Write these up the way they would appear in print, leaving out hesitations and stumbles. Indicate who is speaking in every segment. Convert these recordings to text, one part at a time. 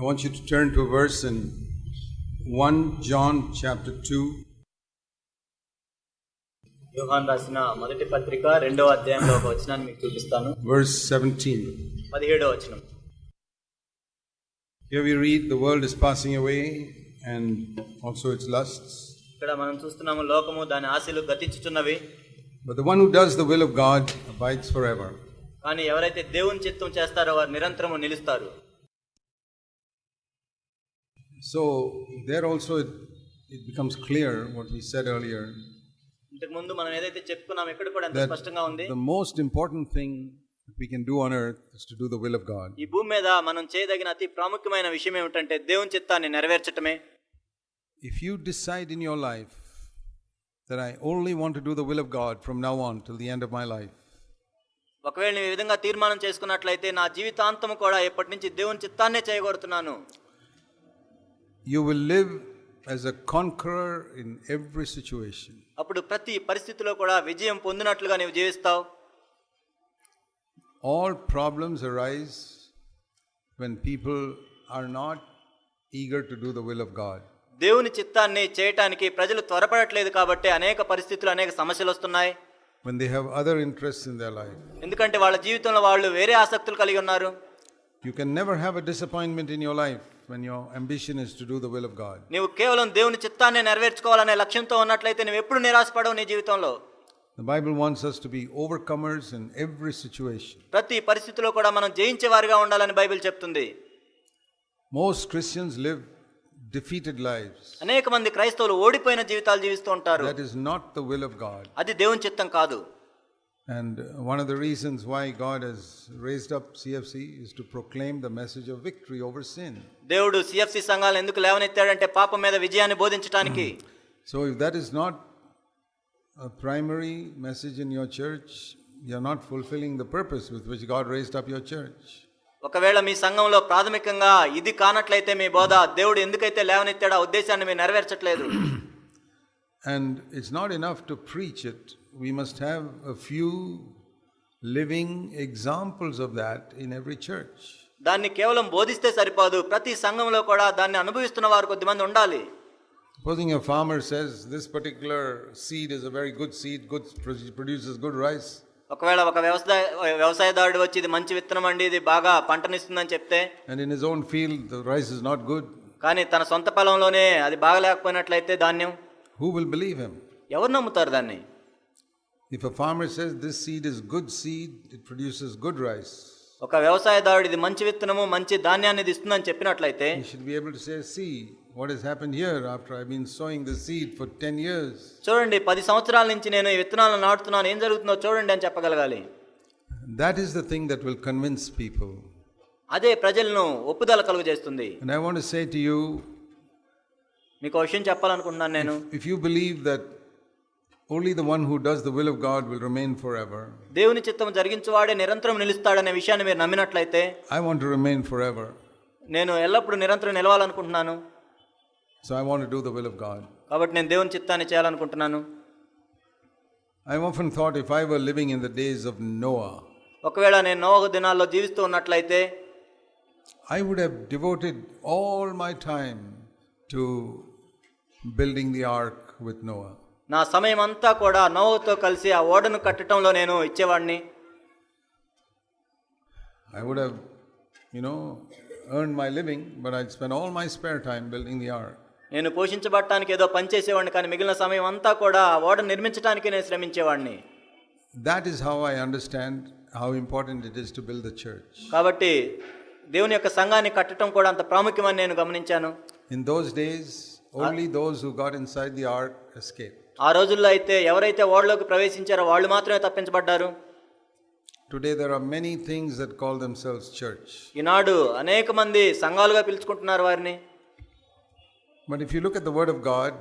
Speaker 1: I want you to turn to a verse in 1 John chapter 2.
Speaker 2: యోహాను రాసిన మొదటి పత్రిక 2వ అధ్యాయంలో ఒక వచనాన్ని మీకు చూపిస్తాను.
Speaker 1: Verse 17.
Speaker 2: 17వ వచనం.
Speaker 1: Here we read, the world is passing away and also its lusts.
Speaker 2: ఇక్కడ మనం చూస్తున్నాము లోకము దాని ఆశలు గతించుచున్నవి.
Speaker 1: But the one who does the will of God abides forever.
Speaker 2: కానీ ఎవరైతే దేవుని చిత్తం చేస్తారో వారు నిరంతరము నిలుస్తారు.
Speaker 1: So there also it becomes clear what we said earlier.
Speaker 2: ఇంతకు ముందు మనం ఏదైతే చెప్పుకున్నాం ఇక్కడ కూడా ఎంత స్పష్టంగా ఉంది.
Speaker 1: The most important thing that we can do on earth is to do the will of God.
Speaker 2: ఈ భూమి మీద మనం చేయదగిన అతి ప్రాముఖ్యమైన విషయం ఏమిటంటే దేవుని చిత్తాన్ని నెరవేర్చటమే.
Speaker 1: If you decide in your life that I only want to do the will of God from now on till the end of my life,
Speaker 2: ఒకవేళ నేను ఈ విధంగా తీర్మానం చేసుకున్నట్లయితే నా జీవితాంతం కూడా ఎప్పటి నుంచి దేవుని చిత్తాన్నే చేయగోరుతున్నాను,
Speaker 1: you will live as a conqueror in every situation.
Speaker 2: అప్పుడు ప్రతి పరిస్థితిలో కూడా విజయం పొందినట్లుగా నీవు జీవిస్తావు.
Speaker 1: All problems arise when people are not eager to do the will of God.
Speaker 2: దేవుని చిత్తాన్ని చేయటానికి ప్రజలు త్వరపడట్లేదు కాబట్టి అనేక పరిస్థితులు అనేక సమస్యలు వస్తున్నాయి.
Speaker 1: When they have other interests in their life.
Speaker 2: ఎందుకంటే వాళ్ళ జీవితంలో వాళ్ళు వేరే ఆసక్తులు కలిగి ఉన్నారు.
Speaker 1: You can never have a disappointment in your life when your ambition is to do the will of God.
Speaker 2: నీవు కేవలం దేవుని చిత్తాన్ని నెరవేర్చుకోవాలనే లక్ష్యంతో ఉన్నట్లయితే నువ్వు ఎప్పుడు నిరాశపడవు నీ జీవితంలో.
Speaker 1: The Bible wants us to be overcomers in every situation.
Speaker 2: ప్రతి పరిస్థితిలో కూడా మనం జయించేవారిగా ఉండాలని బైబిల్ చెప్తుంది.
Speaker 1: Most Christians live defeated lives.
Speaker 2: అనేక మంది క్రైస్తవులు ఓడిపోయిన జీవితాలు జీవిస్తూ ఉంటారు.
Speaker 1: That is not the will of God.
Speaker 2: అది దేవుని చిత్తం కాదు.
Speaker 1: And one of the reasons why God has raised up CFC is to proclaim the message of victory over sin.
Speaker 2: దేవుడు CFC సంఘాలను ఎందుకు లేవనెత్తాడంటే పాపం మీద విజయాన్ని బోధించడానికి.
Speaker 1: So if that is not a primary message in your church, you are not fulfilling the purpose with which God raised up your church.
Speaker 2: ఒకవేళ మీ సంఘంలో ప్రాథమికంగా ఇది కానట్లయితే మీ బోధ దేవుడు ఎందుకైతే లేవనెత్తాడో ఆ ఉద్దేశాన్ని మీరు నెరవేర్చట్లేదు.
Speaker 1: And it's not enough to preach it. We must have a few living examples of that in every church.
Speaker 2: దాన్ని కేవలం బోధిస్తే సరిపోదు, ప్రతి సంఘంలో కూడా దాన్ని అనుభవిస్తున్న వారు కొద్దిమంది ఉండాలి.
Speaker 1: Supposing a farmer says this particular seed is a very good seed, produces good rice.
Speaker 2: ఒకవేళ ఒక వ్యవసాయదారుడు వచ్చి ఇది మంచి విత్తనం అండి, ఇది బాగా పంటనిస్తుందని చెప్తే,
Speaker 1: and in his own field the rice is not good,
Speaker 2: కానీ తన సొంత పొలంలోనే అది బాగలేకపోయినట్లయితే ధాన్యం,
Speaker 1: who will believe him?
Speaker 2: ఎవరు నమ్ముతారు దాన్ని?
Speaker 1: If a farmer says this seed is good seed, it produces good rice,
Speaker 2: ఒక వ్యవసాయదారుడు ఇది మంచి విత్తనము మంచి ధాన్యాన్ని ఇస్తుందని చెప్పినట్లయితే,
Speaker 1: he should be able to say, see what has happened here after I've been sowing the seed for 10 years.
Speaker 2: చూడండి 10 సంవత్సరాల నుంచి నేను ఈ విత్తనాలను నాటుతున్నాను, ఏం జరుగుతుందో చూడండి అని చెప్పగలగాలి.
Speaker 1: That is the thing that will convince people.
Speaker 2: అదే ప్రజలను ఒప్పుదల కలుగజేస్తుంది.
Speaker 1: And I want to say to you,
Speaker 2: మీకు ఒక విషయం చెప్పాలనుకుంటున్నాను నేను.
Speaker 1: If you believe that only the one who does the will of God will remain forever,
Speaker 2: దేవుని చిత్తం జరిగించువాడే నిరంతరం నిలుస్తాడనే విషయాన్ని మీరు నమ్మినట్లయితే,
Speaker 1: I want to remain forever.
Speaker 2: నేను ఎల్లప్పుడూ నిరంతరం నిలవాలనుకుంటున్నాను.
Speaker 1: So I want to do the will of God.
Speaker 2: కాబట్టి నేను దేవుని చిత్తాన్ని చేయాలనుకుంటున్నాను.
Speaker 1: I've often thought if I were living in the days of Noah,
Speaker 2: ఒకవేళ నేను నోవహు దినాల్లో జీవిస్తూ ఉన్నట్లయితే,
Speaker 1: I would have devoted all my time to building the ark with Noah.
Speaker 2: నా సమయం అంతా కూడా నోవహుతో కలిసి ఆ ఓడను కట్టడంలో నేను ఇచ్చేవాడిని.
Speaker 1: I would have, earned my living, but I'd spend all my spare time building the ark.
Speaker 2: నేను పోషించబడటానికి ఏదో పని చేసేవాడిని, కానీ మిగిలిన సమయం అంతా కూడా ఆ ఓడను నిర్మించడానికి నేను శ్రమించేవాడిని.
Speaker 1: That is how I understand how important it is to build the church.
Speaker 2: కాబట్టి దేవుని యొక్క సంఘాన్ని కట్టడం కూడా అంత ప్రాముఖ్యమని నేను గమనించాను.
Speaker 1: In those days, only those who got inside the ark escaped.
Speaker 2: ఆ రోజుల్లో అయితే ఎవరైతే ఓడలోకి ప్రవేశించారో వాళ్ళు మాత్రమే తప్పించబడ్డారు.
Speaker 1: Today there are many things that call themselves church.
Speaker 2: ఈనాడు అనేక మంది సంఘాలుగా పిలుచుకుంటున్నారు వారిని.
Speaker 1: But if you look at the word of God,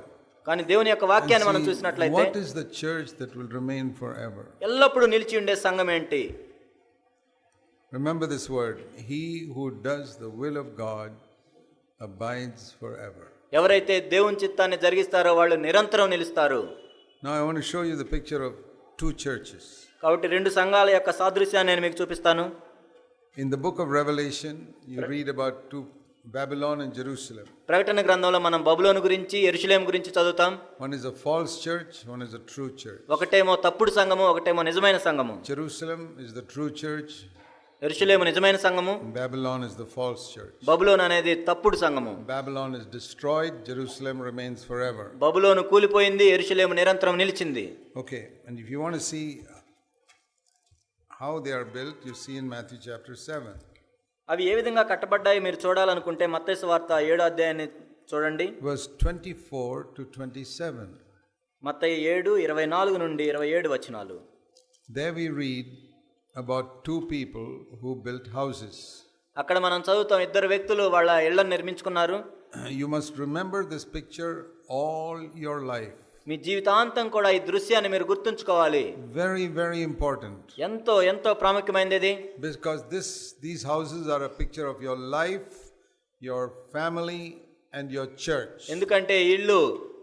Speaker 2: కానీ దేవుని యొక్క వాక్యాన్ని మనం చూసినట్లయితే,
Speaker 1: what is the church that will remain forever?
Speaker 2: ఎల్లప్పుడూ నిలిచి ఉండే సంఘం ఏంటి?
Speaker 1: Remember this word, he who does the will of God abides forever.
Speaker 2: ఎవరైతే దేవుని చిత్తాన్ని జరిగిస్తారో వాళ్ళు నిరంతరం నిలుస్తారు.
Speaker 1: Now I want to show you the picture of two churches.
Speaker 2: కాబట్టి రెండు సంఘాల యొక్క సాదృశ్యాన్ని నేను మీకు చూపిస్తాను.
Speaker 1: In the book of Revelation, you read about two Babylon and Jerusalem.
Speaker 2: ప్రకటన గ్రంథంలో మనం బబులోను గురించి యెరూషలేము గురించి చదువుతాం.
Speaker 1: One is a false church, one is a true church.
Speaker 2: ఒకటేమో తప్పుడు సంఘము, ఒకటేమో నిజమైన సంఘము.
Speaker 1: Jerusalem is the true church.
Speaker 2: యెరూషలేము నిజమైన సంఘము.
Speaker 1: Babylon is the false church.
Speaker 2: బబులోను అనేది తప్పుడు సంఘము.
Speaker 1: Babylon is destroyed, Jerusalem remains forever.
Speaker 2: బబులోను కూలిపోయింది, యెరూషలేము నిరంతరం నిలిచింది.
Speaker 1: Okay, and if you want to see how they are built, you see in Matthew chapter 7.
Speaker 2: అవి ఏ విధంగా కట్టబడ్డాయి మీరు చూడాలనుకుంటే మత్తయి సువార్త 7వ అధ్యాయాన్ని చూడండి.
Speaker 1: Verse 24 to 27.
Speaker 2: మత్తయి 7:24 నుండి 27 వచనాలు.
Speaker 1: There we read about two people who built houses.
Speaker 2: అక్కడ మనం చదువుతాం ఇద్దరు వ్యక్తులు వాళ్ళ ఇళ్లను నిర్మించుకున్నారు.
Speaker 1: You must remember this picture all your life.
Speaker 2: మీ జీవితాంతం కూడా ఈ దృశ్యాన్ని మీరు గుర్తుంచుకోవాలి.
Speaker 1: Very, very important.
Speaker 2: ఎంతో ఎంతో ప్రాముఖ్యమైనది ఇది.
Speaker 1: Because these houses are a picture of your life, your family and your church.
Speaker 2: ఎందుకంటే ఇల్లు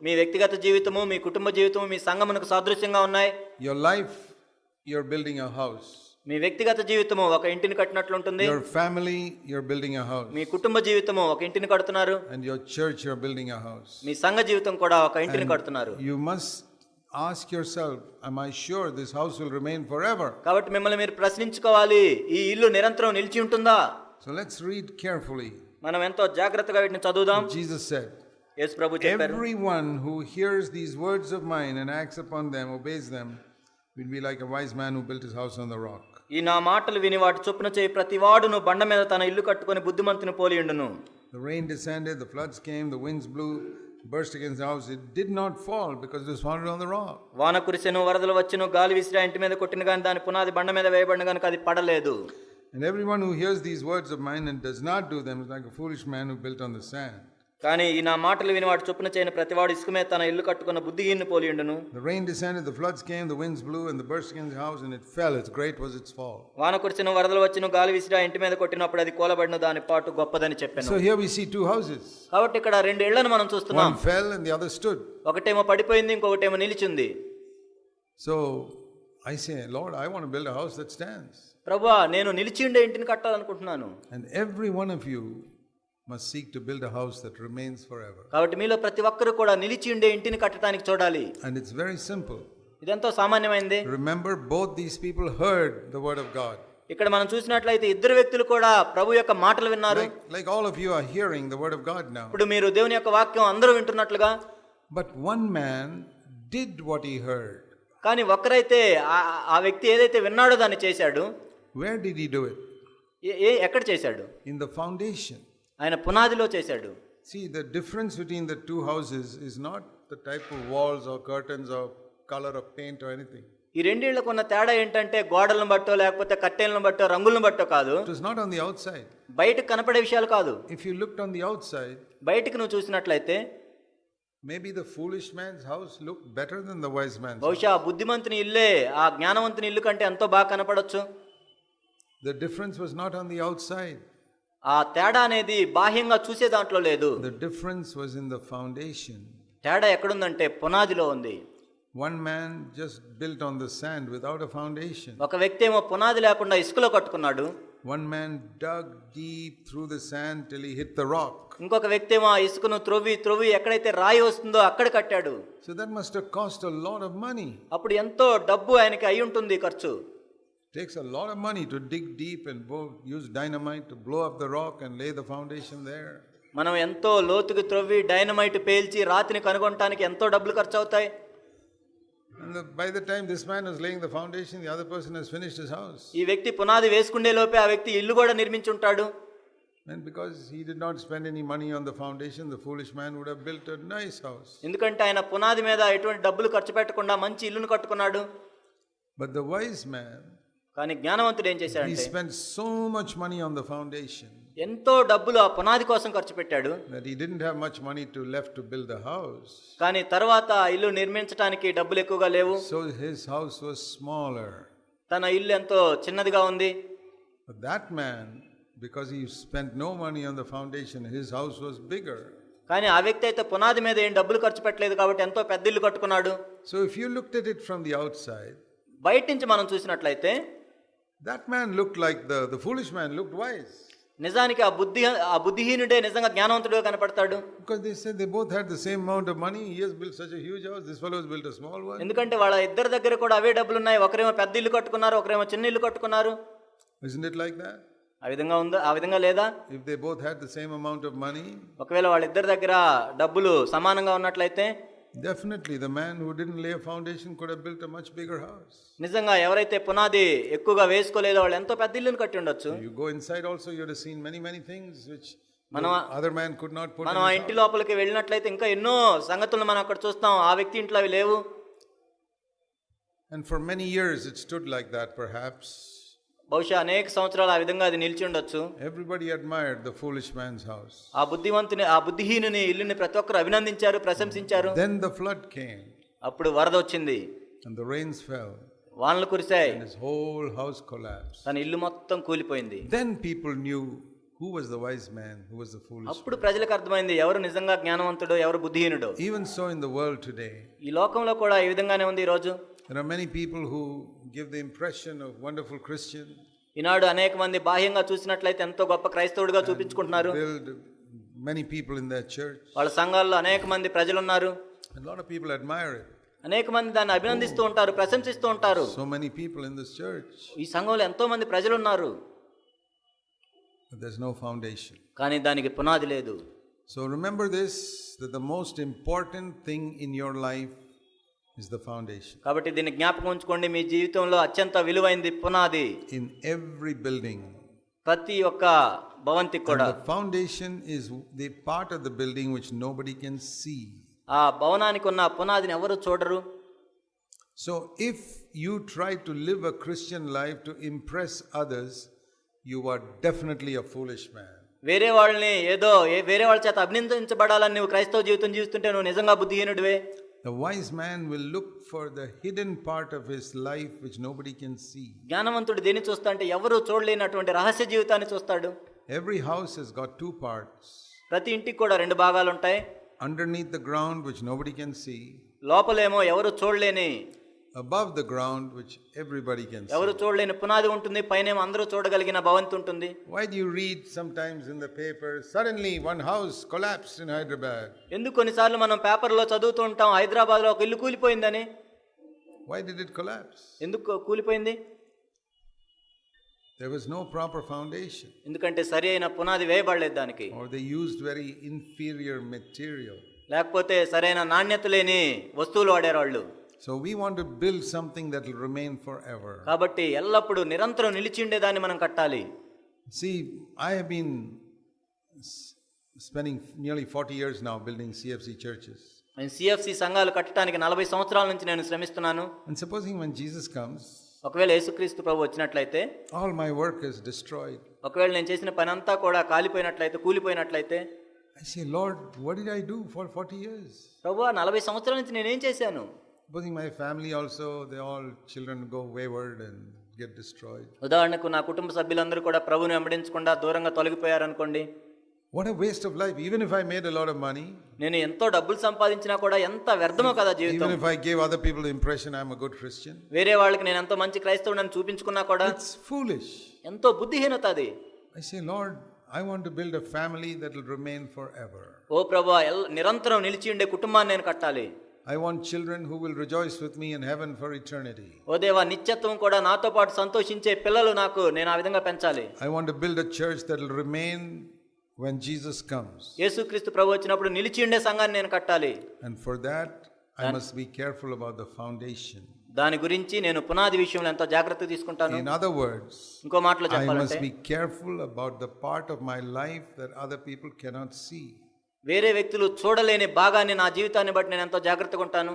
Speaker 2: మీ వ్యక్తిగత జీవితము, మీ కుటుంబ జీవితము, మీ సంఘమునకు సాదృశ్యంగా ఉన్నాయి.
Speaker 1: Your life, you're building a house.
Speaker 2: మీ వ్యక్తిగత జీవితము ఒక ఇంటిని కట్టినట్లు ఉంటుంది.
Speaker 1: Your family, you're building a house.
Speaker 2: మీ కుటుంబ జీవితము ఒక ఇంటిని కడుతున్నారు.
Speaker 1: And your church, you're building a house.
Speaker 2: మీ సంఘ జీవితం కూడా ఒక ఇంటిని కడుతున్నారు.
Speaker 1: You must ask yourself, am I sure this house will remain forever?
Speaker 2: కాబట్టి మిమ్మల్ని మీరు ప్రశ్నించుకోవాలి, ఈ ఇల్లు నిరంతరం నిలిచి ఉంటుందా?
Speaker 1: So let's read carefully.
Speaker 2: మనం ఎంతో జాగ్రత్తగా వీటిని చదువుదాం.
Speaker 1: Jesus said,
Speaker 2: యేసు ప్రభు చెప్పారు,
Speaker 1: everyone who hears these words of mine and acts upon them, obeys them, will be like a wise man who built his house on the rock.
Speaker 2: ఈ నా మాటలు విని వాటి చొప్పున చేయి ప్రతివాడును బండ మీద తన ఇల్లు కట్టుకొని బుద్ధిమంతుని పోలి ఉండును.
Speaker 1: The rain descended, the floods came, the winds blew, burst against the house. It did not fall because it was founded on the rock.
Speaker 2: వాన కురిసెను, వరదలు వచ్చెను, గాలి విసిరి ఇంటి మీద కొట్టిన గాని దాని పునాది బండ మీద వేయబడిన గనుక అది పడలేదు.
Speaker 1: And everyone who hears these words of mine and does not do them is like a foolish man who built on the sand.
Speaker 2: కానీ ఈ నా మాటలు విని వాటి చొప్పున చేయని ప్రతివాడు ఇసుక మీద తన ఇల్లు కట్టుకున్న బుద్ధిహీనుని పోలి ఉండును.
Speaker 1: The rain descended, the floods came, the winds blew, and the burst against the house, and it fell. Its great was its fall.
Speaker 2: వాన కురిసెను, వరదలు వచ్చెను, గాలి విసిరి ఇంటి మీద కొట్టినప్పుడు అది కూలబడిన దాని పాటు గొప్పదని చెప్పాను.
Speaker 1: So here we see two houses.
Speaker 2: కాబట్టి ఇక్కడ రెండు ఇళ్లను మనం చూస్తున్నాం.
Speaker 1: One fell and the other stood.
Speaker 2: ఒకటేమో పడిపోయింది, ఇంకొకటేమో నిలిచింది.
Speaker 1: So I say, Lord, I want to build a house that stands.
Speaker 2: ప్రభువా, నేను నిలిచి ఉండే ఇంటిని కట్టాలనుకుంటున్నాను.
Speaker 1: And every one of you must seek to build a house that remains forever.
Speaker 2: కాబట్టి మీలో ప్రతి ఒక్కరు కూడా నిలిచి ఉండే ఇంటిని కట్టడానికి చూడాలి.
Speaker 1: And it's very simple.
Speaker 2: ఇదంతా సామాన్యమైనది.
Speaker 1: Remember, both these people heard the word of God.
Speaker 2: ఇక్కడ మనం చూసినట్లయితే ఇద్దరు వ్యక్తులు కూడా ప్రభు యొక్క మాటలు విన్నారు.
Speaker 1: Like all of you are hearing the word of God now.
Speaker 2: ఇప్పుడు మీరు దేవుని యొక్క వాక్యం అందరూ వింటున్నట్లుగా.
Speaker 1: But one man did what he heard.
Speaker 2: కానీ ఒక్కరైతే ఆ వ్యక్తి ఏదైతే విన్నాడో దాన్ని చేశాడు.
Speaker 1: Where did he do it?
Speaker 2: ఎక్కడ చేశాడు?
Speaker 1: In the foundation.
Speaker 2: ఆయన పునాదిలో చేశాడు.
Speaker 1: See, the difference between the two houses is not the type of walls or curtains or color of paint or anything.
Speaker 2: ఈ రెండిళ్లకు ఉన్న తేడా ఏంటంటే గోడలను బట్టో లేకపోతే కట్టెలను బట్టో రంగులను బట్టో కాదు.
Speaker 1: It is not on the outside.
Speaker 2: బయటకు కనపడే విషయాలు కాదు.
Speaker 1: If you looked on the outside,
Speaker 2: బయటకు నువ్వు చూసినట్లయితే
Speaker 1: maybe the foolish man's house looked better than the wise man's.
Speaker 2: బహుశా బుద్ధిమంతుని ఇల్లే ఆ జ్ఞానవంతుని ఇల్లు కంటే ఎంతో బాగా కనపడొచ్చు.
Speaker 1: The difference was not on the outside.
Speaker 2: ఆ తేడా అనేది బాహ్యంగా చూసే దాంట్లో లేదు.
Speaker 1: The difference was in the foundation.
Speaker 2: తేడా ఎక్కడుందంటే పునాదిలో ఉంది.
Speaker 1: One man just built on the sand without a foundation.
Speaker 2: ఒక వ్యక్తి ఏమో పునాది లేకుండా ఇసుకలో కట్టుకున్నాడు.
Speaker 1: One man dug deep through the sand till he hit the rock.
Speaker 2: ఇంకొక వ్యక్తి ఏమో ఆ ఇసుకను త్రొవ్వి ఎక్కడైతే రాయి వస్తుందో అక్కడ కట్టాడు.
Speaker 1: So that must have cost a lot of money.
Speaker 2: అప్పుడు ఎంతో డబ్బు ఆయనకి అయి ఉంటుంది ఖర్చు.
Speaker 1: Takes a lot of money to dig deep and use dynamite to blow up the rock and lay the foundation there.
Speaker 2: మనం ఎంతో లోతుకి త్రొవ్వి డైనమైట్ పేల్చి రాతిని కనుగొనడానికి ఎంతో డబ్బులు ఖర్చు అవుతాయి.
Speaker 1: And by the time this man was laying the foundation, the other person has finished his house.
Speaker 2: ఈ వ్యక్తి పునాది వేసుకునే లోపే ఆ వ్యక్తి ఇల్లు కూడా నిర్మించి ఉంటాడు.
Speaker 1: And because he did not spend any money on the foundation, the foolish man would have built a nice house.
Speaker 2: ఎందుకంటే ఆయన పునాది మీద ఎటువంటి డబ్బులు ఖర్చు పెట్టకుండా మంచి ఇల్లును కట్టుకున్నాడు.
Speaker 1: But the wise man,
Speaker 2: కానీ జ్ఞానవంతుడు ఏం చేశాడంటే
Speaker 1: he spent so much money on the foundation
Speaker 2: ఎంతో డబ్బులు ఆ పునాది కోసం ఖర్చు పెట్టాడు.
Speaker 1: that he didn't have much money left to build the house.
Speaker 2: కానీ తర్వాత ఇల్లు నిర్మించడానికి డబ్బులు ఎక్కువగా లేవు.
Speaker 1: So his house was smaller.
Speaker 2: తన ఇల్లు ఎంతో చిన్నదిగా ఉంది.
Speaker 1: But that man, because he spent no money on the foundation, his house was bigger.
Speaker 2: కానీ ఆ వ్యక్తి అయితే పునాది మీద ఏం డబ్బులు ఖర్చు పెట్టలేదు కాబట్టి ఎంతో పెద్ద ఇల్లు కట్టుకున్నాడు.
Speaker 1: So if you looked at it from the outside,
Speaker 2: బయట నుంచి మనం చూసినట్లయితే
Speaker 1: that man looked like the foolish man looked wise.
Speaker 2: నిజానికి ఆ బుద్ధిహీనుడే నిజంగా జ్ఞానవంతుడిగా కనపడతాడు.
Speaker 1: Because they said they both had the same amount of money. He has built such a huge house. This fellow has built a small one.
Speaker 2: ఎందుకంటే వాళ్ళ ఇద్దరి దగ్గర కూడా అవే డబ్బులు ఉన్నాయి. ఒకరేమో పెద్ద ఇల్లు కట్టుకున్నారు, ఒకరేమో చిన్న ఇల్లు కట్టుకున్నారు.
Speaker 1: Isn't it like that?
Speaker 2: ఆ విధంగా ఉందా? ఆ విధంగా లేదా?
Speaker 1: If they both had the same amount of money,
Speaker 2: ఒకవేళ వాళ్ళిద్దరి దగ్గర డబ్బులు సమానంగా ఉన్నట్లయితే
Speaker 1: definitely the man who didn't lay a foundation could have built a much bigger house.
Speaker 2: నిజంగా ఎవరైతే పునాది ఎక్కువగా వేసుకోలేదో వాళ్ళు ఎంతో పెద్ద ఇల్లుని కట్టి ఉండొచ్చు.
Speaker 1: You go inside also, you would have seen many things which other man could not put.
Speaker 2: మనం ఆ ఇంటి లోపలికి వెళ్ళినట్లయితే ఇంకా ఎన్నో సంగతులను మనం అక్కడ చూస్తాం. ఆ వ్యక్తి ఇంట్లో అవి లేవు.
Speaker 1: And for many years it stood like that perhaps.
Speaker 2: బహుశా అనేక సంవత్సరాలు ఆ విధంగా అది నిలిచి ఉండొచ్చు.
Speaker 1: Everybody admired the foolish man's house.
Speaker 2: ఆ బుద్ధిహీనుని ఇల్లుని ప్రతి ఒక్కరు అభినందించారు, ప్రశంసించారు.
Speaker 1: Then the flood came.
Speaker 2: అప్పుడు వరద వచ్చింది.
Speaker 1: And the rains fell.
Speaker 2: వానలు కురిశాయి.
Speaker 1: And his whole house collapsed.
Speaker 2: తన ఇల్లు మొత్తం కూలిపోయింది.
Speaker 1: Then people knew who was the wise man, who was the foolish man.
Speaker 2: అప్పుడు ప్రజలకు అర్థమైంది ఎవరు నిజంగా జ్ఞానవంతుడో, ఎవరు బుద్ధిహీనుడో.
Speaker 1: Even so in the world today.
Speaker 2: ఈ లోకంలో కూడా ఈ విధంగానే ఉంది ఈ రోజు.
Speaker 1: There are many people who give the impression of wonderful Christians.
Speaker 2: ఈనాడు అనేక మంది బాహ్యంగా చూసినట్లయితే ఎంతో గొప్ప క్రైస్తవుడిగా చూపించుకుంటున్నారు.
Speaker 1: Build many people in their church.
Speaker 2: వాళ్ళ సంఘాల్లో అనేక మంది ప్రజలు ఉన్నారు.
Speaker 1: A lot of people admire it.
Speaker 2: అనేక మంది దాన్ని అభినందిస్తూ ఉంటారు, ప్రశంసిస్తూ ఉంటారు.
Speaker 1: So many people in this church.
Speaker 2: ఈ సంఘంలో ఎంతో మంది ప్రజలు ఉన్నారు.
Speaker 1: But there's no foundation.
Speaker 2: కానీ దానికి పునాది లేదు.
Speaker 1: So remember this, that the most important thing in your life is the foundation.
Speaker 2: కాబట్టి దీన్ని జ్ఞాపకం ఉంచుకోండి, మీ జీవితంలో అత్యంత విలువైనది పునాది.
Speaker 1: In every building.
Speaker 2: ప్రతి ఒక్క భవంతికి కూడా.
Speaker 1: The foundation is the part of the building which nobody can see.
Speaker 2: ఆ భవనానికి ఉన్న పునాదిని ఎవరు చూడరు.
Speaker 1: So if you try to live a Christian life to impress others, you are definitely a foolish man.
Speaker 2: వేరే వాళ్ళని వేరే వాళ్ళ చేత అభినందించబడాలని నువ్వు క్రైస్తవ జీవితం జీవిస్తుంటే నువ్వు నిజంగా బుద్ధిహీనుడివే.
Speaker 1: The wise man will look for the hidden part of his life which nobody can see.
Speaker 2: జ్ఞానవంతుడు దేని చూస్తా అంటే ఎవరు చూడలేనటువంటి రహస్య జీవితాన్ని చూస్తాడు.
Speaker 1: Every house has got two parts.
Speaker 2: ప్రతి ఇంటికి కూడా రెండు భాగాలు ఉంటాయి.
Speaker 1: Underneath the ground which nobody can see.
Speaker 2: లోపలేమో ఎవరు చూడలేని,
Speaker 1: above the ground which everybody can see.
Speaker 2: ఎవరు చూడలేని పునాది ఉంటుంది, పైనేమో అందరూ చూడగలిగిన భవంతి ఉంటుంది.
Speaker 1: Why do you read sometimes in the paper, suddenly one house collapsed in Hyderabad?
Speaker 2: ఎందుకు కొన్నిసార్లు మనం పేపర్లో చదువుతూ ఉంటాం హైదరాబాద్లో ఒక ఇల్లు కూలిపోయిందని.
Speaker 1: Why did it collapse?
Speaker 2: ఎందుకు కూలిపోయింది?
Speaker 1: There was no proper foundation.
Speaker 2: ఎందుకంటే సరి అయిన పునాది వేయబడలేదు దానికి.
Speaker 1: Or they used very inferior material.
Speaker 2: లేకపోతే సరైన నాణ్యత లేని వస్తువులు వాడారు వాళ్ళు.
Speaker 1: So we want to build something that will remain forever.
Speaker 2: కాబట్టి ఎల్లప్పుడూ నిరంతరం నిలిచి ఉండేదాన్ని మనం కట్టాలి.
Speaker 1: See, I have been spending nearly 40 years now building CFC churches.
Speaker 2: నేను CFC సంఘాలు కట్టడానికి 40 సంవత్సరాల నుంచి నేను శ్రమిస్తున్నాను.
Speaker 1: And supposing when Jesus comes,
Speaker 2: ఒకవేళ యేసుక్రీస్తు ప్రభు వచ్చినట్లయితే,
Speaker 1: all my work is destroyed.
Speaker 2: ఒకవేళ నేను చేసిన పని అంతా కూడా కాలిపోయినట్లయితే, కూలిపోయినట్లయితే,
Speaker 1: I say, Lord, what did I do for 40 years?
Speaker 2: ప్రభువా 40 సంవత్సరాల నుంచి నేనేం చేశాను?
Speaker 1: Supposing my family also, they all children go wayward and get destroyed.
Speaker 2: ఉదాహరణకు నా కుటుంబ సభ్యులందరూ కూడా ప్రభువుని వెంబడించకుండా దూరంగా తొలగిపోయారు అనుకోండి.
Speaker 1: What a waste of life. Even if I made a lot of money,
Speaker 2: నేను ఎంతో డబ్బులు సంపాదించినా కూడా ఎంత వ్యర్థమో కదా జీవితం.
Speaker 1: even if I gave other people the impression I'm a good Christian,
Speaker 2: వేరే వాళ్ళకి నేను ఎంతో మంచి క్రైస్తవుడని చూపించుకున్నా కూడా
Speaker 1: it's foolish.
Speaker 2: ఎంతో బుద్ధిహీనత అది.
Speaker 1: I say, Lord, I want to build a family that will remain forever.
Speaker 2: ఓ ప్రభువా, నిరంతరం నిలిచి ఉండే కుటుంబాన్ని నేను కట్టాలి.
Speaker 1: I want children who will rejoice with me in heaven for eternity.
Speaker 2: ఓ దేవా, నిత్యత్వం కూడా నాతో పాటు సంతోషించే పిల్లలు నేను ఆ విధంగా పెంచాలి.
Speaker 1: I want to build a church that will remain when Jesus comes.
Speaker 2: యేసుక్రీస్తు ప్రభు వచ్చినప్పుడు నిలిచి ఉండే సంఘాన్ని నేను కట్టాలి.
Speaker 1: And for that I must be careful about the foundation.
Speaker 2: దాని గురించి నేను పునాది విషయంలో ఎంతో జాగ్రత్త తీసుకుంటాను.
Speaker 1: In other words,
Speaker 2: ఇంకో మాటలో
Speaker 1: I
Speaker 2: చెప్పాలంటే,
Speaker 1: must be careful about the part of my life that other people cannot see.
Speaker 2: వేరే వ్యక్తులు చూడలేని భాగాన్ని నా జీవితాన్ని బట్టి నేను ఎంతో జాగ్రత్తగా ఉంటాను.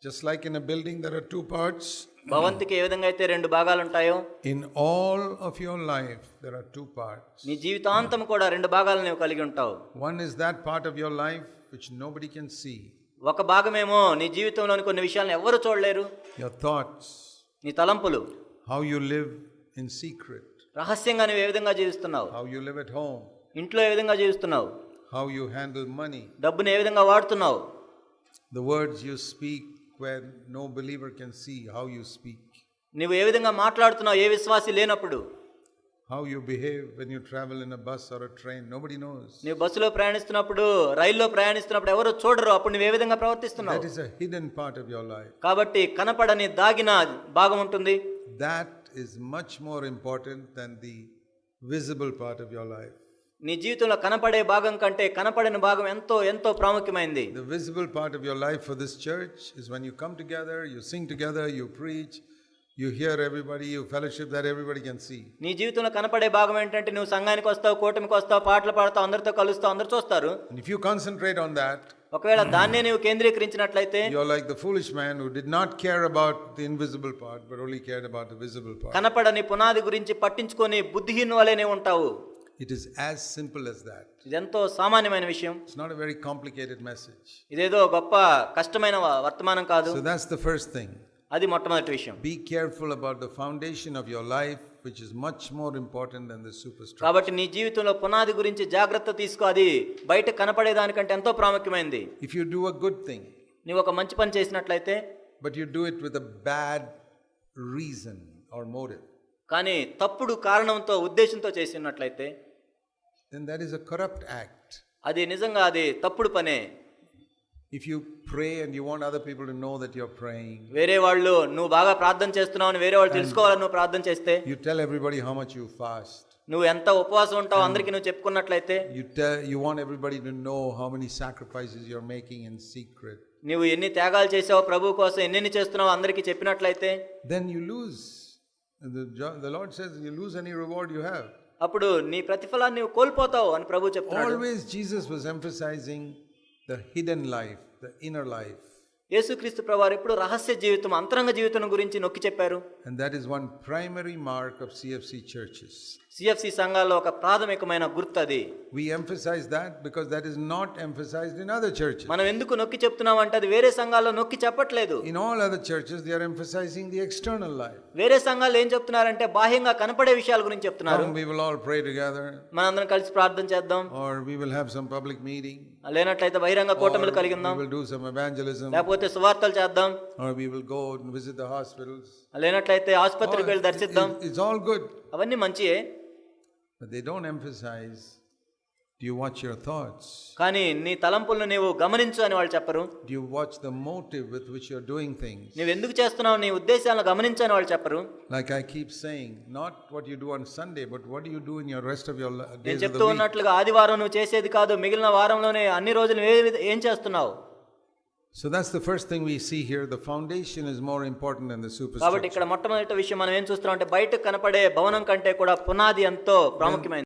Speaker 1: Just like in a building there are two parts.
Speaker 2: భవంతికి ఏ విధంగా అయితే రెండు భాగాలు ఉంటాయో,
Speaker 1: In all of your life there are two parts.
Speaker 2: నీ జీవితాంతం కూడా రెండు భాగాలను నీవు కలిగి ఉంటావు.
Speaker 1: One is that part of your life which nobody can see.
Speaker 2: ఒక భాగమేమో నీ జీవితంలోని కొన్ని విషయాలను ఎవరు చూడలేరు.
Speaker 1: Your thoughts.
Speaker 2: నీ తలంపులు.
Speaker 1: How you live in secret.
Speaker 2: రహస్యంగా నువ్వు ఏ విధంగా జీవిస్తున్నావు.
Speaker 1: How you live at home.
Speaker 2: ఇంట్లో ఏ విధంగా జీవిస్తున్నావు.
Speaker 1: How you handle money.
Speaker 2: డబ్బుని ఏ విధంగా వాడుతున్నావు.
Speaker 1: The words you speak when no believer can see how you speak.
Speaker 2: నువ్వు ఏ విధంగా మాట్లాడుతున్నావు ఏ విశ్వాసి లేనప్పుడు.
Speaker 1: How you behave when you travel in a bus or a train, nobody knows.
Speaker 2: నీవు బస్సులో ప్రయాణిస్తున్నప్పుడు, రైల్లో ప్రయాణిస్తున్నప్పుడు ఎవరు చూడరు. అప్పుడు నువ్వు ఏ విధంగా ప్రవర్తిస్తున్నావు?
Speaker 1: That is a hidden part of your life.
Speaker 2: కాబట్టి కనపడని దాగిన భాగం ఉంటుంది.
Speaker 1: That is much more important than the visible part of your life.
Speaker 2: నీ జీవితంలో కనపడే భాగం కంటే కనపడని భాగం ఎంతో ఎంతో ప్రాముఖ్యమైనది.
Speaker 1: The visible part of your life for this church is when you come together, you sing together, you preach, you hear everybody, you fellowship, that everybody can see.
Speaker 2: నీ జీవితంలో కనపడే భాగం ఏంటంటే నువ్వు సంఘానికి వస్తావు, కూటమికి వస్తావు, పాటలు పాడతావు, అందరితో కలుస్తావు, అందరూ చూస్తారు.
Speaker 1: And if you concentrate on that,
Speaker 2: ఒకవేళ దాన్నే నీవు కేంద్రీకరించినట్లయితే,
Speaker 1: you're like the foolish man who did not care about the invisible part but only cared about the visible part.
Speaker 2: కనపడని పునాది గురించి పట్టించుకొని బుద్ధిహీనుని వలెనే ఉంటావు.
Speaker 1: It is as simple as that.
Speaker 2: ఇదెంతో సామాన్యమైన విషయం.
Speaker 1: It's not a very complicated message.
Speaker 2: ఇదేదో గొప్ప కష్టమైన వర్తమానం కాదు.
Speaker 1: So that's the first thing.
Speaker 2: అది మొట్టమొదటి విషయం.
Speaker 1: Be careful about the foundation of your life, which is much more important than the superstructure.
Speaker 2: కాబట్టి నీ జీవితంలో పునాది గురించి జాగ్రత్త తీసుకో. అది బయట కనపడే దానికంటే ఎంతో ప్రాముఖ్యమైనది.
Speaker 1: If you do a good thing,
Speaker 2: నీవు ఒక మంచి పని చేసినట్లయితే,
Speaker 1: but you do it with a bad reason or motive,
Speaker 2: కానీ తప్పుడు కారణంతో, ఉద్దేశంతో చేసినట్లయితే,
Speaker 1: then that is a corrupt act.
Speaker 2: అది నిజంగా అది తప్పుడు పనే.
Speaker 1: If you pray and you want other people to know that you're praying,
Speaker 2: వేరే వాళ్ళు నువ్వు బాగా ప్రార్థన చేస్తున్నావు అని వేరే వాళ్ళు తెలుసుకోవాలని నువ్వు ప్రార్థన చేస్తే,
Speaker 1: you tell everybody how much you fast,
Speaker 2: నువ్వు ఎంత ఉపవాసం ఉంటావు అందరికీ నువ్వు చెప్పుకున్నట్లయితే,
Speaker 1: you want everybody to know how many sacrifices you're making in secret,
Speaker 2: నువ్వు ఎన్ని త్యాగాలు చేసావో ప్రభు కోసం, ఎన్ని చేస్తున్నావో అందరికీ చెప్పినట్లయితే,
Speaker 1: then you lose. The Lord says you lose any reward you have.
Speaker 2: అప్పుడు నీ ప్రతిఫలాన్ని నువ్వు కోల్పోతావు అని ప్రభు చెప్తున్నాడు.
Speaker 1: Always Jesus was emphasizing the hidden life, the inner life.
Speaker 2: యేసుక్రీస్తు ప్రభువారు ఎప్పుడు రహస్య జీవితం, అంతరంగ జీవితం గురించి నొక్కి చెప్పారు.
Speaker 1: And that is one primary mark of CFC churches.
Speaker 2: CFC సంఘాల్లో ఒక ప్రాథమికమైన గుర్తు అది.
Speaker 1: We emphasize that because that is not emphasized in other churches.
Speaker 2: మనం ఎందుకు నొక్కి చెప్తున్నాం అంటే అది వేరే సంఘాల్లో నొక్కి చెప్పట్లేదు.
Speaker 1: In all other churches they are emphasizing the external life.
Speaker 2: వేరే సంఘాలు ఏం చెప్తున్నారంటే బాహ్యంగా కనపడే విషయాల గురించి చెప్తున్నారు.
Speaker 1: We will all pray together.
Speaker 2: మనందరం కలిసి ప్రార్థన చేద్దాం.
Speaker 1: Or we will have some public meeting.
Speaker 2: లేనట్లయితే బహిరంగ కూటమిలు కలిగి ఉందాం.
Speaker 1: We will do some evangelism.
Speaker 2: లేకపోతే సువార్తలు చేద్దాం.
Speaker 1: Or we will go and visit the hospitals.
Speaker 2: లేనట్లయితే ఆసుపత్రికి వెళ్ళి దర్శిద్దాం.
Speaker 1: It's all good.
Speaker 2: అవన్నీ మంచియే.
Speaker 1: But they don't emphasize, do you watch your thoughts?
Speaker 2: కానీ నీ తలంపులను నీవు గమనించు అని వాళ్ళు చెప్పరు.
Speaker 1: Do you watch the motive with which you're doing things?
Speaker 2: నీవు ఎందుకు చేస్తున్నావు, నీ ఉద్దేశాలను గమనించు అని వాళ్ళు చెప్పరు.
Speaker 1: Like I keep saying, not what you do on Sunday, but what do you do in your rest of your days of the week?
Speaker 2: నేను చెప్తూ ఉన్నట్లుగా ఆదివారం నువ్వు చేసేది కాదు, మిగిలిన వారంలోనే అన్ని రోజులు ఏం చేస్తున్నావు.
Speaker 1: So that's the first thing we see here. The foundation is more important than the superstructure.
Speaker 2: కాబట్టి ఇక్కడ మొట్టమొదటి విషయం మనం ఏం చూస్తున్నాం అంటే బయట కనపడే భవనం కంటే కూడా పునాది ఎంతో ప్రాముఖ్యమైనది.